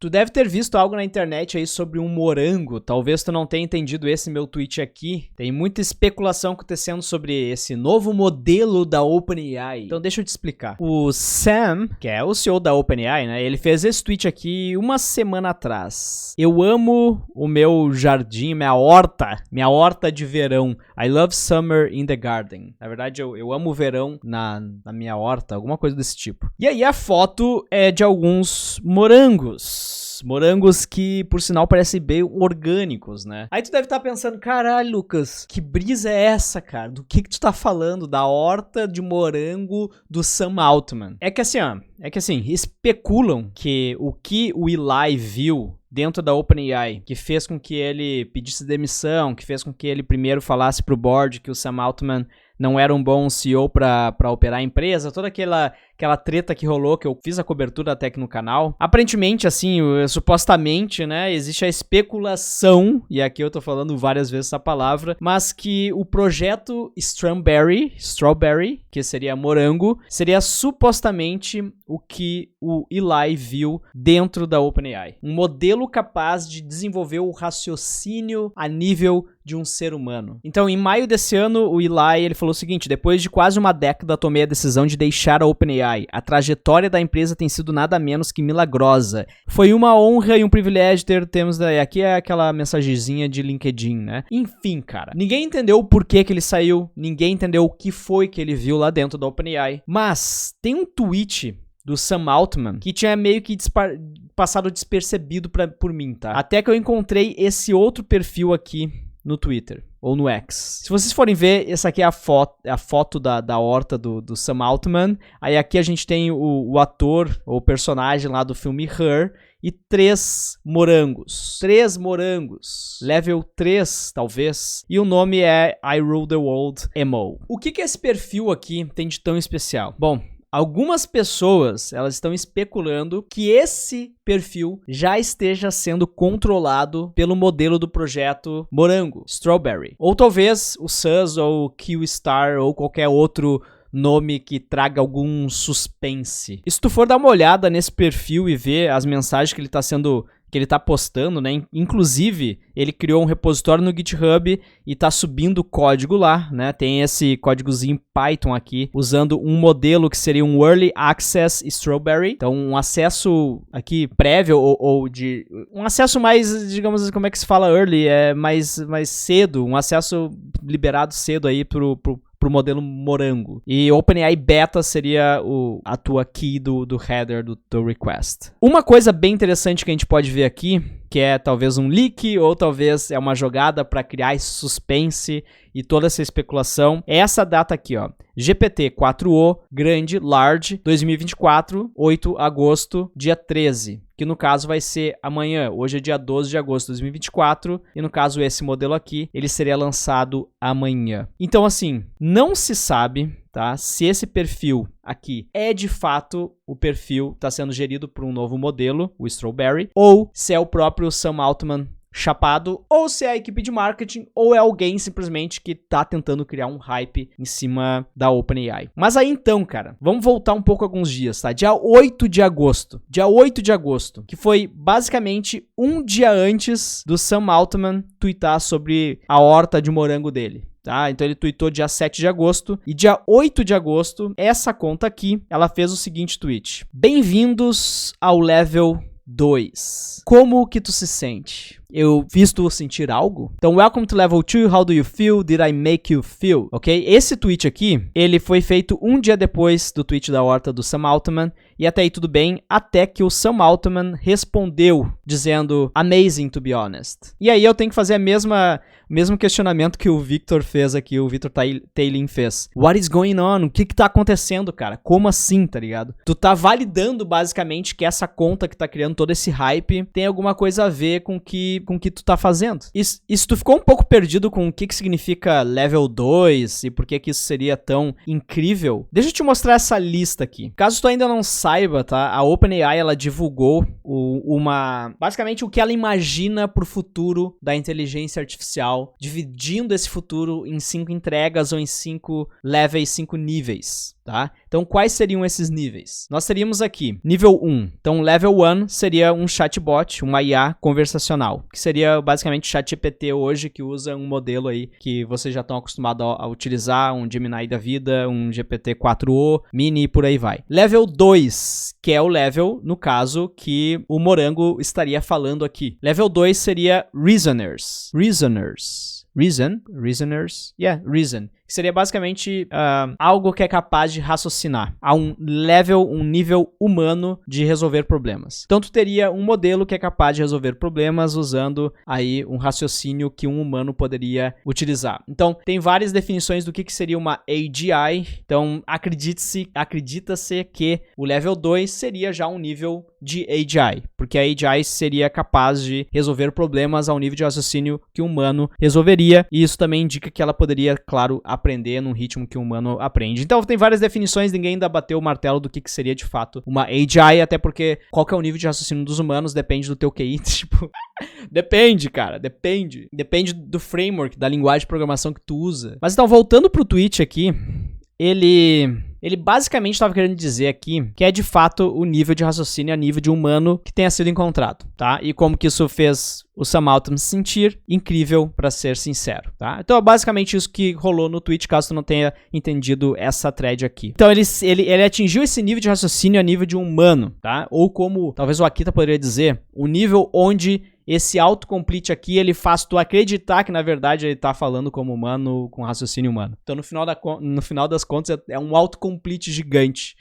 Tu deve ter visto algo na internet aí sobre um morango. Talvez tu não tenha entendido esse meu tweet aqui. Tem muita especulação acontecendo sobre esse novo modelo da OpenAI. Então deixa eu te explicar. O Sam, que é o CEO da OpenAI, né? Ele fez esse tweet aqui uma semana atrás. Eu amo o meu jardim, minha horta de verão. I love summer in the garden. Na verdade, eu amo o verão na minha horta, alguma coisa desse tipo. E aí a foto é de alguns morangos. Morangos que, por sinal, parecem bem orgânicos, né? Aí tu deve estar pensando, caralho, Lucas, que brisa é essa, cara? Do que tu tá falando? Da horta de morango do Sam Altman. É que assim, especulam que o Eli viu dentro da OpenAI, que fez com que ele pedisse demissão, que fez com que ele primeiro falasse pro board que o Sam Altman não era um bom CEO pra operar a empresa, toda aquela treta que rolou, que eu fiz a cobertura até aqui no canal. Aparentemente, assim, supostamente, né, existe a especulação, e aqui eu tô falando várias vezes essa palavra, mas que o projeto Strawberry, que seria morango, seria supostamente o que o Eli viu dentro da OpenAI. Um modelo capaz de desenvolver o raciocínio a nível de um ser humano. Então, em maio desse ano, o Eli, ele falou o seguinte: depois de quase uma década, tomei a decisão de deixar a OpenAI. A trajetória da empresa tem sido nada menos que milagrosa. Foi uma honra e um privilégio termos... Aqui é aquela mensagenzinha de LinkedIn, né? Enfim, cara. Ninguém entendeu o porquê que ele saiu. Ninguém entendeu o que foi que ele viu lá dentro da OpenAI. Mas tem um tweet do Sam Altman que tinha meio que passado despercebido por mim, tá? Até que eu encontrei esse outro perfil aqui no Twitter, ou no X. Se vocês forem ver, essa aqui é a foto da horta do Sam Altman. Aí aqui a gente tem o ator, ou o personagem lá do filme Her, e 3 morangos. 3 morangos. Level 3, talvez. E o nome é I Rule the World Emo. O que esse perfil aqui tem de tão especial? Bom, algumas pessoas, elas estão especulando que esse perfil já esteja sendo controlado pelo modelo do projeto Morango, Strawberry. Ou talvez o Sus ou o Q-Star ou qualquer outro nome que traga algum suspense. E se tu for dar uma olhada nesse perfil e ver as mensagens que ele tá postando, né? Inclusive, ele criou um repositório no GitHub e tá subindo código lá, né? Tem esse códigozinho Python aqui, usando um modelo que seria um Early Access Strawberry. Então, um acesso aqui prévio ou de... Um acesso mais, digamos, como é que se fala early? É mais cedo, um acesso liberado cedo aí pro modelo morango. E OpenAI Beta seria a tua key do header do request. Uma coisa bem interessante que a gente pode ver aqui, que é talvez um leak ou talvez é uma jogada para criar esse suspense e toda essa especulação, é essa data aqui, ó. GPT-4o, grande, large, 2024, 8 de agosto, dia 13. Que no caso vai ser amanhã. Hoje é dia 12 de agosto de 2024. E no caso esse modelo aqui, ele seria lançado amanhã. Então assim, não se sabe, tá, se esse perfil aqui é de fato o perfil que está sendo gerido por um novo modelo, o Strawberry, ou se é o próprio Sam Altman chapado, ou se é a equipe de marketing, ou é alguém simplesmente que tá tentando criar um hype em cima da OpenAI. Mas aí então, cara, vamos voltar um pouco alguns dias, tá? Dia 8 de agosto, que foi basicamente um dia antes do Sam Altman tweetar sobre a horta de morango dele. Tá? Então ele tweetou dia 7 de agosto e dia 8 de agosto, essa conta aqui, ela fez o seguinte tweet: bem-vindos ao level 2. Como que tu se sente? Eu fiz tu sentir algo? Então, welcome to level 2, how do you feel? Did I make you feel? Ok? Esse tweet aqui, ele foi feito um dia depois do tweet da horta do Sam Altman, e até aí tudo bem, até que o Sam Altman respondeu, dizendo, amazing to be honest. E aí eu tenho que fazer o mesmo questionamento que o Victor fez aqui, o Victor Taylin fez. What is going on? O que tá acontecendo, cara? Como assim, tá ligado? Tu tá validando, basicamente, que essa conta que tá criando todo esse hype tem alguma coisa a ver com que que tu tá fazendo. E se tu ficou um pouco perdido com o que significa level 2 e por que isso seria tão incrível, deixa eu te mostrar essa lista aqui. Caso tu ainda não saiba, tá? A OpenAI, ela divulgou basicamente o que ela imagina pro futuro da inteligência artificial, dividindo esse futuro em 5 entregas ou em 5 levels, 5 níveis. Tá? Então, quais seriam esses níveis? Nós teríamos aqui, nível 1. Então, level 1 seria um chatbot, uma IA conversacional, que seria basicamente o ChatGPT hoje, que usa um modelo aí que vocês já estão acostumados a utilizar, um Gemini da vida, um GPT-4o, Mini e por aí vai. Level 2, que é o level, no caso, que o Morango estaria falando aqui. Level 2 seria Reasoners. Reason. Que seria basicamente algo que é capaz de raciocinar a um nível humano de resolver problemas. Então, tu teria um modelo que é capaz de resolver problemas usando aí um raciocínio que um humano poderia utilizar. Então, tem várias definições do que seria uma AGI. Então, acredita-se que o level 2 seria já um nível de AGI, porque a AGI seria capaz de resolver problemas ao nível de raciocínio que um humano resolveria, e isso também indica que ela poderia, claro, aprender num ritmo que um humano aprende. Então tem várias definições, ninguém ainda bateu o martelo do que seria de fato uma AGI, até porque qual que é o nível de raciocínio dos humanos depende do teu QI, tipo, depende, cara, depende do framework, da linguagem de programação que tu usa. Mas então, voltando pro tweet aqui, ele basicamente estava querendo dizer aqui que é de fato o nível de raciocínio a nível de humano que tenha sido encontrado, tá? E como que isso fez o Sam Altman se sentir incrível, para ser sincero, tá? Então é basicamente isso que rolou no tweet, caso tu não tenha entendido essa thread aqui. Então ele atingiu esse nível de raciocínio a nível de um humano, tá? Ou como talvez o Akita poderia dizer, o nível onde esse autocomplete aqui, ele faz tu acreditar que, na verdade, ele tá falando como humano, com raciocínio humano. Então, no final das contas, é um autocomplete gigante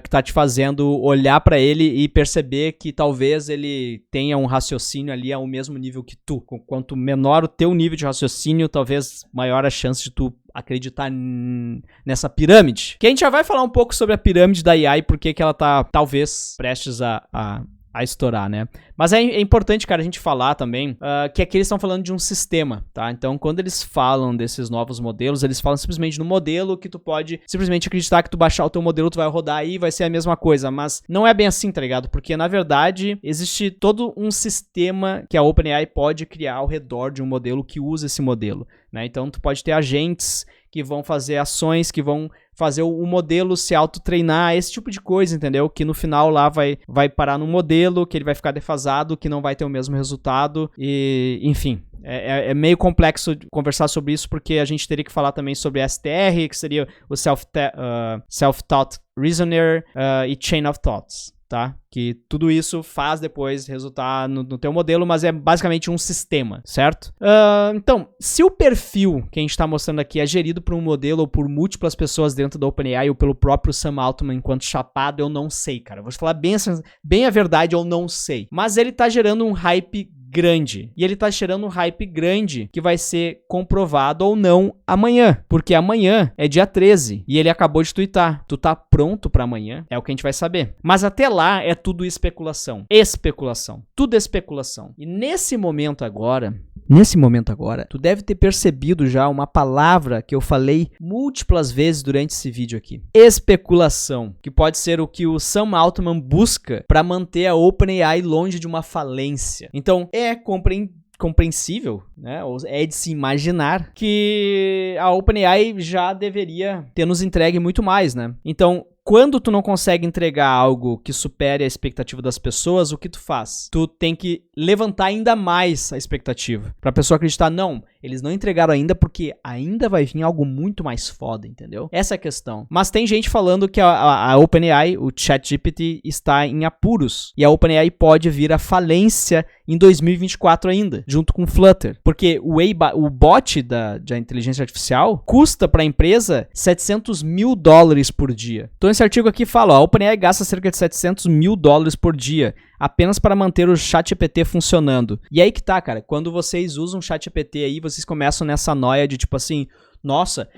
que tá te fazendo olhar pra ele e perceber que talvez ele tenha um raciocínio ali ao mesmo nível que tu. Quanto menor o teu nível de raciocínio, talvez maior a chance de tu acreditar nessa pirâmide. Que a gente já vai falar um pouco sobre a pirâmide da AI e por que ela tá, talvez, prestes a estourar, né? Mas é importante, cara, a gente falar também que aqui eles estão falando de um sistema, tá? Então, quando eles falam desses novos modelos, eles falam simplesmente no modelo que tu pode simplesmente acreditar que tu baixar o teu modelo, tu vai rodar aí e vai ser a mesma coisa, mas não é bem assim, tá ligado? Porque, na verdade, existe todo um sistema que a OpenAI pode criar ao redor de um modelo que usa esse modelo, né? Então, tu pode ter agentes que vão fazer ações, que vão fazer o modelo se autotreinar, esse tipo de coisa, entendeu? Que no final lá vai parar num modelo, que ele vai ficar defasado, que não vai ter o mesmo resultado, e enfim. É meio complexo conversar sobre isso, porque a gente teria que falar também sobre STR, que seria o Self-Taught Reasoner e Chain of Thoughts. Tá? Que tudo isso faz depois resultar no teu modelo, mas é basicamente um sistema, certo? Então, se o perfil que a gente está mostrando aqui é gerido por um modelo ou por múltiplas pessoas dentro da OpenAI ou pelo próprio Sam Altman enquanto chapado, eu não sei, cara. Vou te falar bem a verdade, eu não sei. Mas ele tá gerando um hype grande. E ele tá gerando um hype grande que vai ser comprovado ou não amanhã. Porque amanhã é dia 13 e ele acabou de twittar. Tu tá pronto pra amanhã? É o que a gente vai saber. Mas até lá é tudo especulação. Especulação. Tudo é especulação. E nesse momento agora, tu deve ter percebido já uma palavra que eu falei múltiplas vezes durante esse vídeo aqui. Especulação. Que pode ser o que o Sam Altman busca para manter a OpenAI longe de uma falência. Então, é compreensível, né? Ou é de se imaginar que a OpenAI já deveria ter nos entregue muito mais, né? Então, quando tu não consegue entregar algo que supere a expectativa das pessoas, o que tu faz? Tu tem que levantar ainda mais a expectativa. Pra pessoa acreditar, não, eles não entregaram ainda porque ainda vai vir algo muito mais foda, entendeu? Essa é a questão. Mas tem gente falando que a OpenAI, o ChatGPT, está em apuros. E a OpenAI pode vir à falência em 2024 ainda, junto com o Flutter. Porque o bot da inteligência artificial custa pra empresa $700 mil por dia. Então esse artigo aqui fala, a OpenAI gasta cerca de $700 mil por dia apenas para manter o ChatGPT funcionando. E aí que tá, cara, quando vocês usam o ChatGPT aí, vocês começam nessa noia de tipo assim, nossa,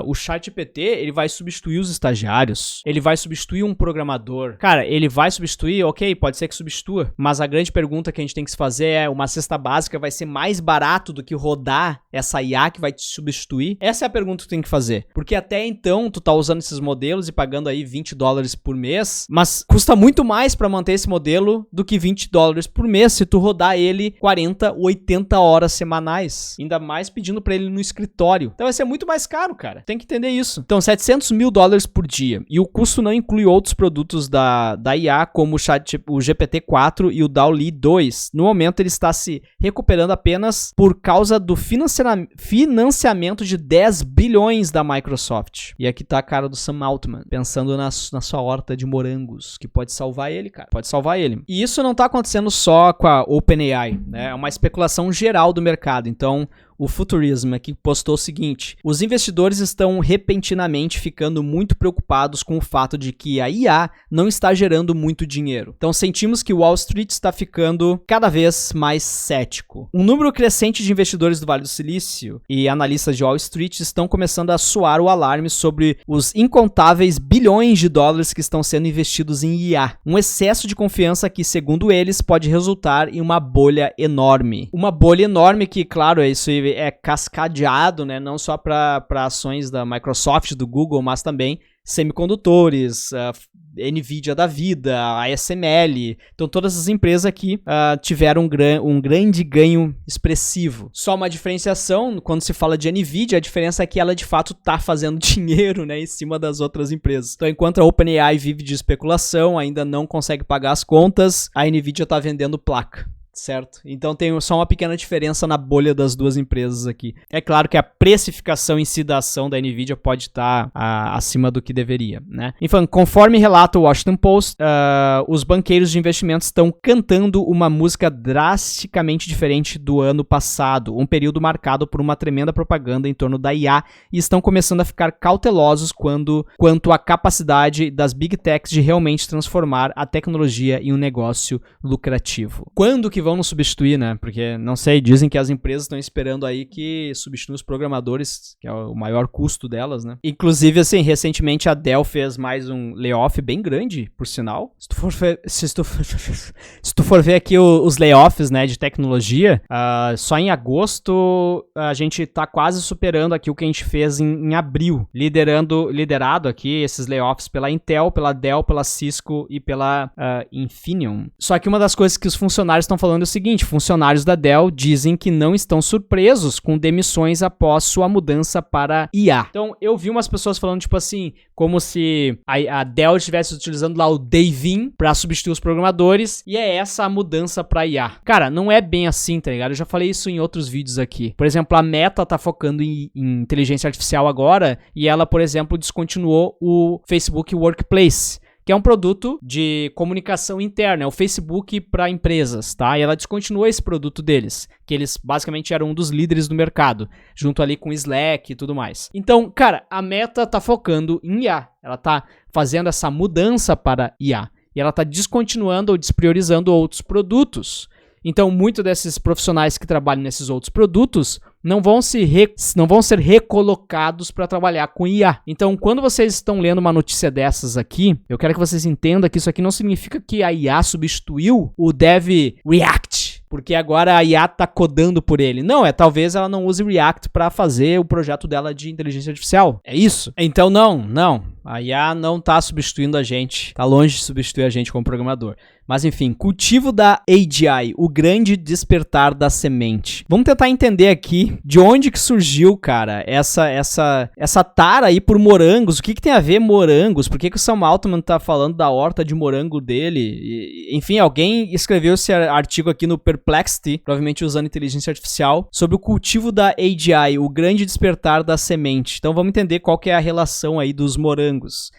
o ChatGPT, ele vai substituir os estagiários, ele vai substituir um programador. Cara, ele vai substituir, ok, pode ser que substitua, mas a grande pergunta que a gente tem que se fazer é, uma cesta básica vai ser mais barato do que rodar essa IA que vai te substituir? Essa é a pergunta que tu tem que fazer, porque até então tu tá usando esses modelos e pagando aí $20 por mês, mas custa muito mais pra manter esse modelo do que $20 por mês se tu rodar ele 40 ou 80 horas semanais, ainda mais pedindo pra ele no escritório. Então vai ser muito mais caro, cara. Tem que entender isso. Então, $700 mil por dia. E o custo não inclui outros produtos da IA, como o GPT-4 e o DALL-E 2. No momento, ele está se recuperando apenas por causa do financiamento de 10 bilhões da Microsoft. E aqui tá a cara do Sam Altman, pensando na sua horta de morangos, que pode salvar ele, cara. Pode salvar ele. E isso não tá acontecendo só com a OpenAI, né? É uma especulação geral do mercado. Então, o Futurism aqui postou o seguinte: os investidores estão repentinamente ficando muito preocupados com o fato de que a IA não está gerando muito dinheiro. Então sentimos que Wall Street está ficando cada vez mais cético. Um número crescente de investidores do Vale do Silício e analistas de Wall Street estão começando a soar o alarme sobre os incontáveis bilhões de dólares que estão sendo investidos em IA. Um excesso de confiança que, segundo eles, pode resultar em uma bolha enorme. Uma bolha enorme que, claro, isso é cascadeado, né? Não só para ações da Microsoft, do Google, mas também semicondutores, NVIDIA da vida, a ASML. Então todas as empresas aqui tiveram um grande ganho expressivo. Só uma diferenciação, quando se fala de NVIDIA, a diferença é que ela de fato está fazendo dinheiro, né, em cima das outras empresas. Então enquanto a OpenAI vive de especulação, ainda não consegue pagar as contas, a NVIDIA está vendendo placa. Certo? Então tem só uma pequena diferença na bolha das duas empresas aqui. É claro que a precificação em si da ação da NVIDIA pode estar acima do que deveria, né? Enfim, conforme relata o Washington Post, os banqueiros de investimentos estão cantando uma música drasticamente diferente do ano passado, um período marcado por uma tremenda propaganda em torno da IA, e estão começando a ficar cautelosos quanto à capacidade das Big Techs de realmente transformar a tecnologia em um negócio lucrativo. Quando que vão nos substituir, né? Porque, não sei, dizem que as empresas estão esperando aí que substituam os programadores, que é o maior custo delas, né? Inclusive, assim, recentemente a Dell fez mais um layoff bem grande, por sinal. Se tu for ver aqui os layoffs, né, de tecnologia, só em agosto a gente tá quase superando aqui o que a gente fez em abril, liderado aqui esses layoffs pela Intel, pela Dell, pela Cisco e pela Infineon. Só que uma das coisas que os funcionários estão falando é o seguinte: funcionários da Dell dizem que não estão surpresos com demissões após sua mudança para IA. Então, eu vi umas pessoas falando, tipo assim, como se a Dell estivesse utilizando lá o Devin para substituir os programadores, e é essa a mudança para IA. Cara, não é bem assim, tá ligado? Eu já falei isso em outros vídeos aqui. Por exemplo, a Meta tá focando em inteligência artificial agora, e ela, por exemplo, descontinuou o Facebook Workplace, que é um produto de comunicação interna, é o Facebook para empresas, tá? E ela descontinuou esse produto deles, que eles basicamente eram um dos líderes do mercado, junto ali com o Slack e tudo mais. Então, cara, a Meta tá focando em IA, ela tá fazendo essa mudança para IA, e ela tá descontinuando ou despriorizando outros produtos. Então, muitos desses profissionais que trabalham nesses outros produtos não vão ser recolocados para trabalhar com IA. Então, quando vocês estão lendo uma notícia dessas aqui, eu quero que vocês entendam que isso aqui não significa que a IA substituiu o Dev React, porque agora a IA tá codando por ele. Não, talvez ela não use React para fazer o projeto dela de inteligência artificial. É isso? Então, não. A IA não tá substituindo a gente. Tá longe de substituir a gente como programador. Mas enfim, cultivo da AGI, o grande despertar da semente. Vamos tentar entender aqui de onde que surgiu, cara, essa tara aí por morangos. O que tem a ver morangos? Por que o Sam Altman tá falando da horta de morango dele? Enfim, alguém escreveu esse artigo aqui no Perplexity, provavelmente usando inteligência artificial, sobre o cultivo da AGI, o grande despertar da semente. Então vamos entender qual que é a relação aí dos morangos.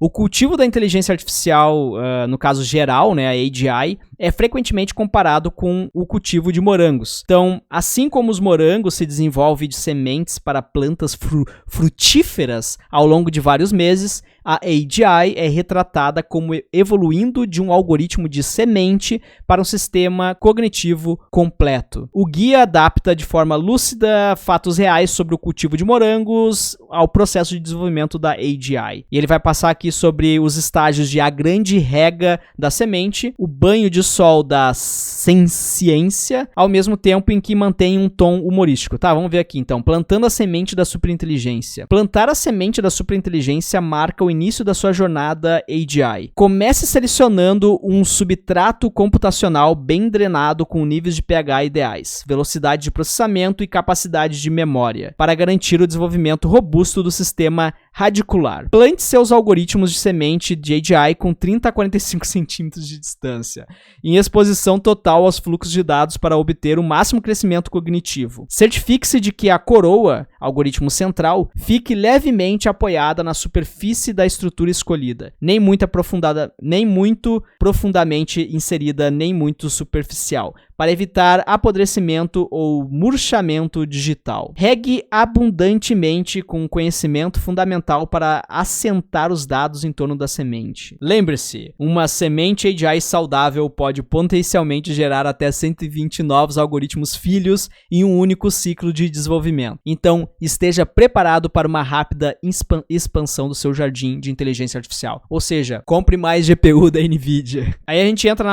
O cultivo da inteligência artificial, no caso geral, né, a AGI, é frequentemente comparado com o cultivo de morangos. Então, assim como os morangos se desenvolvem de sementes para plantas frutíferas ao longo de vários meses, a AGI é retratada como evoluindo de um algoritmo de semente para um sistema cognitivo completo. O guia adapta de forma lúcida fatos reais sobre o cultivo de morangos ao processo de desenvolvimento da AGI. E ele vai passar aqui sobre os estágios de a grande rega da semente, o banho de sol da ciência, ao mesmo tempo em que mantém um tom humorístico. Tá, vamos ver aqui então. Plantando a semente da superinteligência. Plantar a semente da superinteligência marca o início da sua jornada AGI. Comece selecionando um substrato computacional bem drenado com níveis de pH ideais, velocidade de processamento e capacidade de memória, para garantir o desenvolvimento robusto do sistema radicular. Plante seus algoritmos de semente de AGI com 30 a 45 centímetros de distância, em exposição total aos fluxos de dados para obter o máximo crescimento cognitivo. Certifique-se de que a coroa, algoritmo central, fique levemente apoiada na superfície da estrutura escolhida, nem muito profundamente inserida, nem muito superficial, para evitar apodrecimento ou murchamento digital. Regue abundantemente com conhecimento fundamental para assentar os dados em torno da semente. Lembre-se, uma semente AGI saudável pode potencialmente gerar até 120 novos algoritmos filhos em um único ciclo de desenvolvimento. Então, esteja preparado para uma rápida expansão do seu jardim de inteligência artificial. Ou seja, compre mais GPU da NVIDIA. Aí a gente entra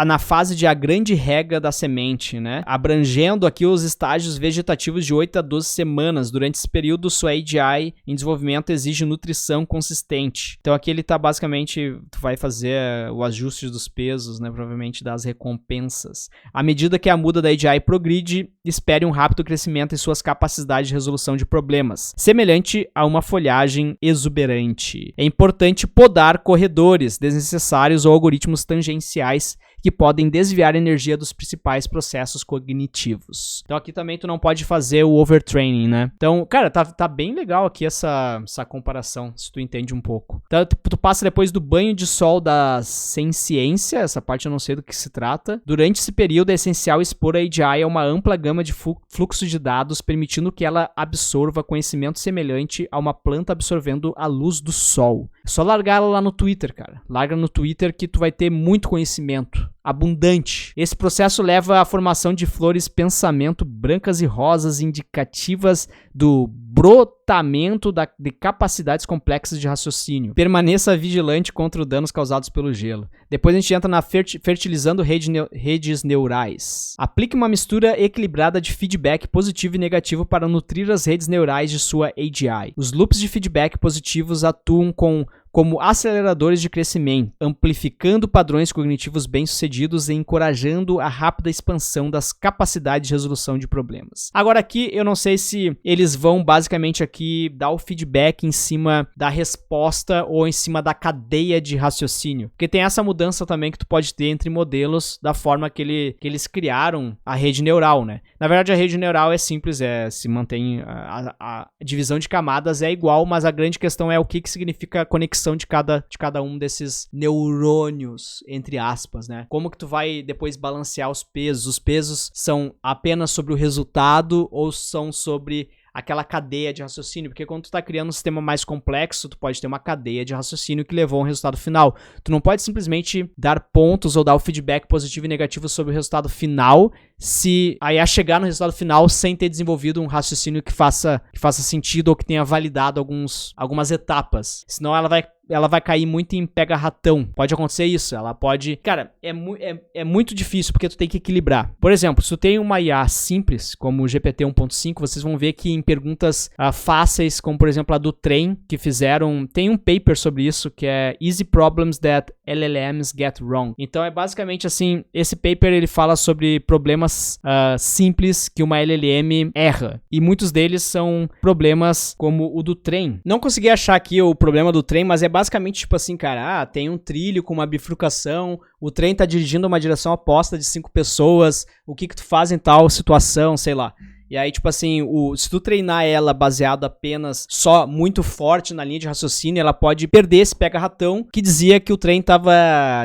na fase de a grande rega da semente, né? Abrangendo aqui os estágios vegetativos de 8 a 12 semanas. Durante esse período, sua AGI em desenvolvimento exige nutrição consistente. Então aqui ele tá basicamente, tu vai fazer o ajuste dos pesos, né? Provavelmente das recompensas. À medida que a muda da AGI progride, espere um rápido crescimento em suas capacidades de resolução de problemas, semelhante a uma folhagem exuberante. É importante podar corredores desnecessários ou algoritmos tangenciais que podem desviar a energia dos principais processos cognitivos. Então aqui também tu não pode fazer o overtraining, né? Então, cara, tá bem legal aqui essa comparação, se tu entende um pouco. Então tu passa depois do banho de sol da ciência, essa parte eu não sei do que se trata. Durante esse período é essencial expor a AGI a uma ampla gama de fluxo de dados, permitindo que ela absorva conhecimento semelhante a uma planta absorvendo a luz do sol. É só largar ela lá no Twitter, cara. Larga no Twitter que tu vai ter muito conhecimento abundante. Esse processo leva à formação de flores pensamento brancas e rosas indicativas do brotamento de capacidades complexas de raciocínio. Permaneça vigilante contra os danos causados pelo gelo. Depois a gente entra na fertilizando redes neurais. Aplique uma mistura equilibrada de feedback positivo e negativo para nutrir as redes neurais de sua AGI. Os loops de feedback positivos atuam como aceleradores de crescimento, amplificando padrões cognitivos bem-sucedidos e encorajando a rápida expansão das capacidades de resolução de problemas. Agora aqui, eu não sei se eles vão basicamente aqui dar o feedback em cima da resposta ou em cima da cadeia de raciocínio, porque tem essa mudança também que tu pode ter entre modelos da forma que eles criaram a rede neural, né? Na verdade, a rede neural é simples, se mantém a divisão de camadas é igual, mas a grande questão é o que significa a conexão de cada um desses neurônios, entre aspas, né? Como que tu vai depois balancear os pesos? Os pesos são apenas sobre o resultado ou são sobre aquela cadeia de raciocínio? Porque quando tu tá criando um sistema mais complexo, tu pode ter uma cadeia de raciocínio que levou a um resultado final. Tu não pode simplesmente dar pontos ou dar o feedback positivo e negativo sobre o resultado final, se aí a chegar no resultado final sem ter desenvolvido um raciocínio que faça sentido ou que tenha validado algumas etapas. Senão ela vai cair muito em pega-ratão. Pode acontecer isso. Ela pode... Cara, é muito difícil porque tu tem que equilibrar. Por exemplo, se tu tem uma IA simples, como o GPT 1.5, vocês vão ver que em perguntas fáceis, como por exemplo a do Train, que fizeram... Tem um paper sobre isso, que é Easy Problems That LLMs Get Wrong. Então é basicamente assim, esse paper ele fala sobre problemas simples que uma LLM erra. E muitos deles são problemas como o do Train. Não consegui achar aqui o problema do Train, mas é basicamente tipo assim, cara, tem um trilho com uma bifurcação, o trem tá dirigindo uma direção oposta de 5 pessoas, o que tu faz em tal situação, sei lá. E aí, tipo assim, se tu treinar ela baseado apenas só muito forte na linha de raciocínio, ela pode perder esse pega-ratão que dizia que o trem tava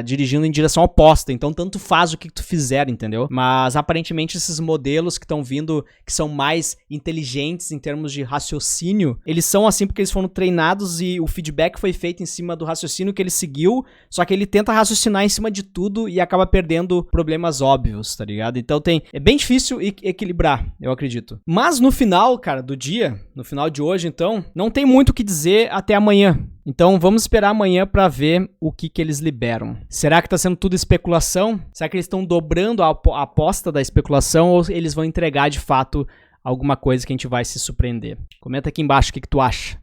dirigindo em direção oposta. Então, tanto faz o que tu fizer, entendeu? Mas, aparentemente, esses modelos que estão vindo, que são mais inteligentes em termos de raciocínio, eles são assim porque eles foram treinados e o feedback foi feito em cima do raciocínio que ele seguiu, só que ele tenta raciocinar em cima de tudo e acaba perdendo problemas óbvios, tá ligado? Então é bem difícil equilibrar, eu acredito. Mas no final, cara, do dia, no final de hoje, então, não tem muito o que dizer até amanhã. Então vamos esperar amanhã pra ver o que eles liberam. Será que tá sendo tudo especulação? Será que eles estão dobrando a aposta da especulação ou eles vão entregar de fato alguma coisa que a gente vai se surpreender? Comenta aqui embaixo o que tu acha.